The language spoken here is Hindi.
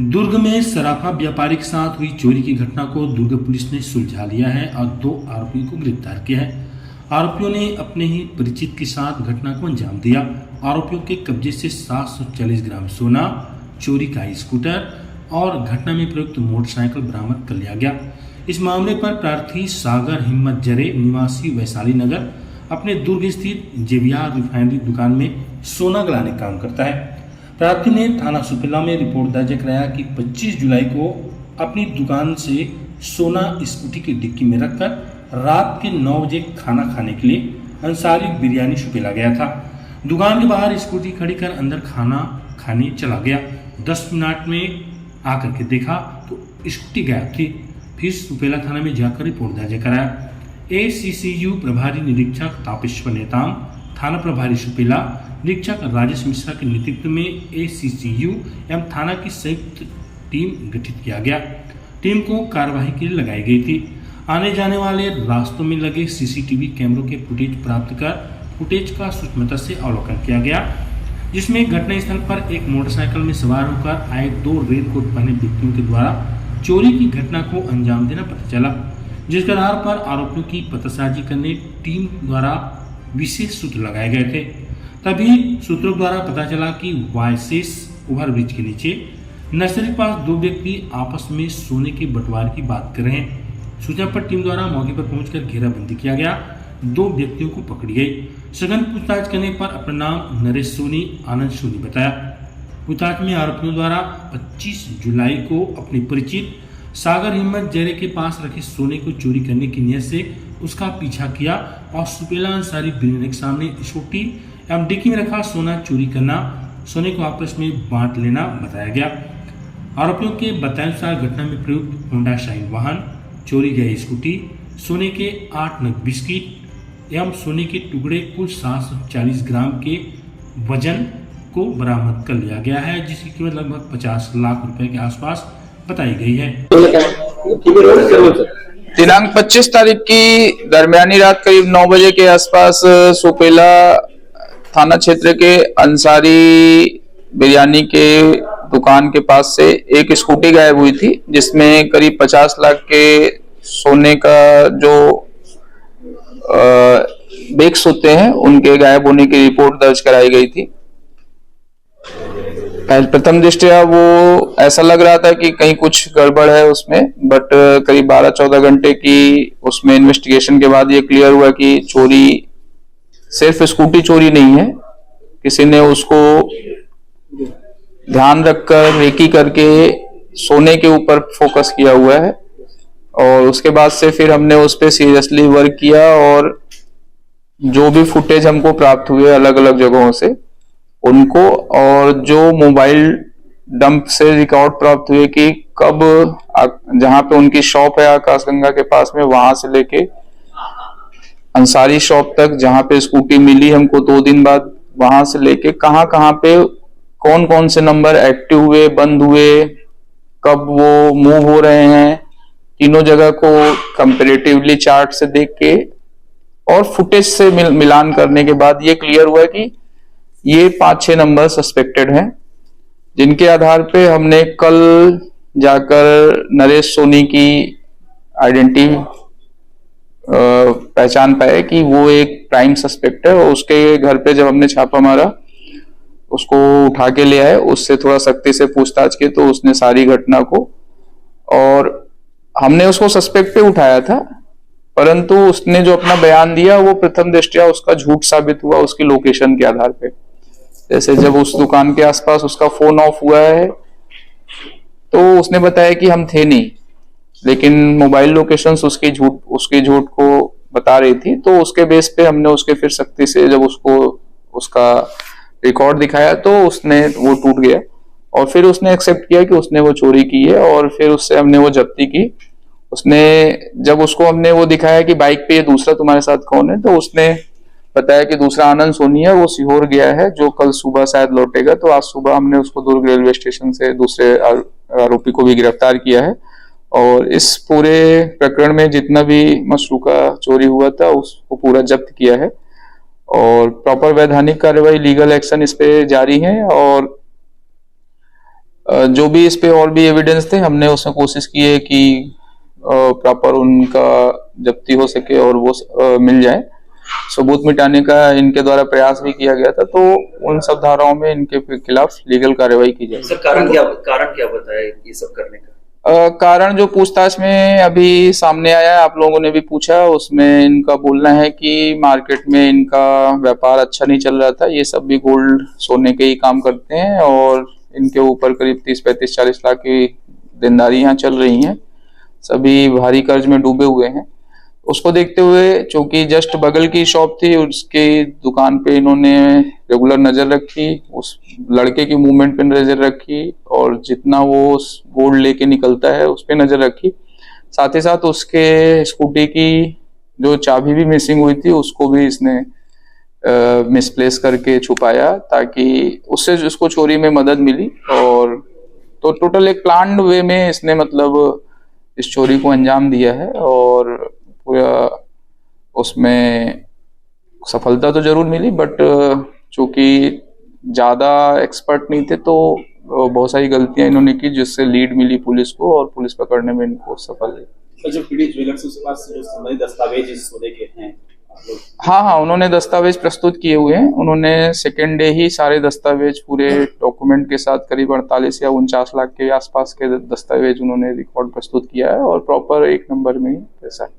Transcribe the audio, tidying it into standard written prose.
दुर्ग में सराफा व्यापारी के साथ हुई चोरी की घटना को दुर्ग पुलिस ने सुलझा लिया है और 2 आरोपियों को गिरफ्तार किया है। आरोपियों ने अपने ही परिचित के साथ घटना को अंजाम दिया। आरोपियों के कब्जे से 740 ग्राम सोना, चोरी का स्कूटर और घटना में प्रयुक्त मोटरसाइकिल बरामद कर लिया गया। इस मामले पर प्रार्थी सागर हिम्मत जरे निवासी वैशाली नगर अपने दुर्ग स्थित जेवीआर रिफाइनरी दुकान में सोना गलाने का काम करता है। प्रार्थी ने थाना सुपेला में रिपोर्ट दर्ज कराया कि 25 जुलाई को अपनी दुकान से सोना स्कूटी की डिक्की में रखकर रात के 9 बजे खाना खाने के लिए अंसारी बिरयानी सुपेला गया था। दुकान के बाहर स्कूटी खड़ी कर अंदर खाना खाने चला गया। 10 मिनट में आकर के देखा तो स्कूटी गायब थी। फिर सुपेला थाना में जाकर रिपोर्ट दर्ज कराया। एसीसीयू प्रभारी निरीक्षक तापेश्वर नेताम, थाना प्रभारी सुपेला, निरीक्षक राजेश मिश्रा के नेतृत्व में एसीसीयू एवं थाना की संयुक्त टीम गठित किया गया। टीम को कार्यवाही के लिए लगाई गई थी। आने जाने वाले रास्तों में लगे सीसीटीवी कैमरों के फुटेज प्राप्त कर फुटेज का सूक्ष्मता से अवलोकन किया गया, जिसमें घटनास्थल पर एक मोटरसाइकिल में सवार होकर आए 2 रेड कोट पहने व्यक्तियों के द्वारा चोरी की घटना को अंजाम देना पता चला, जिसके आधार पर आरोपियों की पतासाजी करने टीम द्वारा विशेष सूत्र लगाए गए थे। तभी सूत्रों द्वारा पता चला कि वायसेस ओवरब्रिज के नीचे नर्सरी के पास 2 व्यक्ति आपस में सोने के बंटवारे की बात कर रहे हैं। सूचना पर टीम द्वारा मौके पर पहुंचकर घेराबंदी किया गया। 2 व्यक्तियों को पकड़ी गई। सघन पूछताछ करने पर अपना नाम नरेश सोनी, आनंद सोनी बताया। पूछताछ में आरोपियों द्वारा 25 जुलाई को अपने परिचित सागर हिम्मत जरे के पास रखे सोने को चोरी करने की नियत से उसका पीछा किया और सुपेला अंसारी बिरयानी के सामने स्कूटी एवं डिक्की में रखा सोना चोरी करना, सोने को आपस में बांट लेना बताया गया। आरोपियों के बताए अनुसार घटना में प्रयुक्त होंडा शाइन वाहन, चोरी गई स्कूटी, सोने के 8 नग बिस्किट एवं सोने के टुकड़े कुल 740 ग्राम के वजन को बरामद कर लिया गया है, जिसकी कीमत लगभग 50 लाख रुपए के आसपास बताई गई है। दिनांक 25 तारीख की दरमियानी रात करीब 9 बजे के आसपास सुपेला थाना क्षेत्र के अंसारी बिरयानी के दुकान के पास से एक स्कूटी गायब हुई थी, जिसमें करीब 50 लाख के सोने का जो बेक्स होते हैं उनके गायब होने की रिपोर्ट दर्ज कराई गई थी। प्रथम दृष्टया वो ऐसा लग रहा था कि कहीं कुछ गड़बड़ है उसमें, बट करीब 12-14 घंटे की उसमें इन्वेस्टिगेशन के बाद ये क्लियर हुआ कि चोरी सिर्फ स्कूटी चोरी नहीं है, किसी ने उसको ध्यान रखकर रेकी करके सोने के ऊपर फोकस किया हुआ है। और उसके बाद से फिर हमने उस पर सीरियसली वर्क किया और जो भी फुटेज हमको प्राप्त हुए अलग अलग जगहों से उनको, और जो मोबाइल डंप से रिकॉर्ड प्राप्त हुए कि कब जहां पे उनकी शॉप है आकाशगंगा के पास में, वहां से लेके अंसारी शॉप तक जहां पे स्कूटी मिली हमको 2 दिन बाद, वहां से लेके कहां कहां पे कौन कौन से नंबर एक्टिव हुए, बंद हुए, कब वो मूव हो रहे हैं, तीनों जगह को कंपैरेटिवली चार्ट से देख के और फुटेज से मिलान करने के बाद ये क्लियर हुआ कि ये 5-6 नंबर सस्पेक्टेड हैं, जिनके आधार पे हमने कल जाकर नरेश सोनी की आइडेंटिटी पहचान पाए कि वो एक प्राइम सस्पेक्ट है। और उसके घर पे जब हमने छापा मारा, उसको उठा के ले आए, उससे थोड़ा सख्ती से पूछताछ की तो उसने सारी घटना को, और हमने उसको सस्पेक्ट पे उठाया था, परंतु उसने जो अपना बयान दिया वो प्रथम दृष्टया उसका झूठ साबित हुआ उसकी लोकेशन के आधार पे। जैसे जब उस दुकान के आसपास उसका फोन ऑफ हुआ है तो उसने बताया कि हम थे नहीं, लेकिन मोबाइल लोकेशंस उसके झूठ को बता रही थी। तो उसके बेस पे हमने उसके फिर सख्ती से जब उसको उसका रिकॉर्ड दिखाया तो उसने वो टूट गया और फिर उसने एक्सेप्ट किया कि उसने वो चोरी की है और फिर उससे हमने वो जब्ती की। उसने जब उसको हमने वो दिखाया कि बाइक पे ये दूसरा तुम्हारे साथ कौन है, तो उसने बताया कि दूसरा आनंद सोनी है, वो सीहोर गया है, जो कल सुबह शायद लौटेगा। तो आज सुबह हमने उसको दुर्ग रेलवे स्टेशन से दूसरे आरोपी को भी गिरफ्तार किया है और इस पूरे प्रकरण में जितना भी मशरूका चोरी हुआ था उसको पूरा जब्त किया है और प्रॉपर वैधानिक कार्रवाई लीगल एक्शन इस पे जारी है। और जो भी इस पे और भी एविडेंस थे हमने उसमें कोशिश की है कि प्रॉपर उनका जब्ती हो सके और वो मिल जाए। सबूत मिटाने का इनके द्वारा प्रयास भी किया गया था, तो उन सब धाराओं में इनके खिलाफ लीगल कार्रवाई की जाए। सर कारण क्या बताया ये सब करने का? कारण जो पूछताछ में अभी सामने आया है, आप लोगों ने भी पूछा, उसमें इनका बोलना है कि मार्केट में इनका व्यापार अच्छा नहीं चल रहा था। ये सब भी गोल्ड सोने के ही काम करते हैं और इनके ऊपर करीब 30-35-40 लाख की देनदारी यहाँ चल रही हैं। सभी भारी कर्ज में डूबे हुए हैं। उसको देखते हुए, चूंकि जस्ट बगल की शॉप थी, उसकी दुकान पे इन्होंने रेगुलर नजर रखी, उस लड़के की मूवमेंट पे नजर रखी और जितना वो गोल्ड लेके निकलता है उस पे नजर रखी। साथ ही साथ उसके स्कूटी की जो चाबी भी मिसिंग हुई थी उसको भी इसने मिसप्लेस करके छुपाया, ताकि उससे उसको चोरी में मदद मिली। और तो टोटल एक प्लान्ड वे में इसने मतलब इस चोरी को अंजाम दिया है और पूरा उसमें सफलता तो जरूर मिली, बट चूंकि ज्यादा एक्सपर्ट नहीं थे तो बहुत सारी गलतियां इन्होंने की, जिससे लीड मिली पुलिस को और पुलिस पकड़ने में इनको सफल है। तो जो पीड़ित ज्वेलर्स उसके पास जो संबंधित दस्तावेज इस सोने के हैं, हाँ, उन्होंने दस्तावेज प्रस्तुत किए हुए हैं। उन्होंने सेकेंड डे ही सारे दस्तावेज पूरे डॉक्यूमेंट के साथ करीब 48 या 49 लाख के आसपास के दस्तावेज उन्होंने रिकॉर्ड प्रस्तुत किया है और प्रॉपर 1 नंबर में ही पैसा है।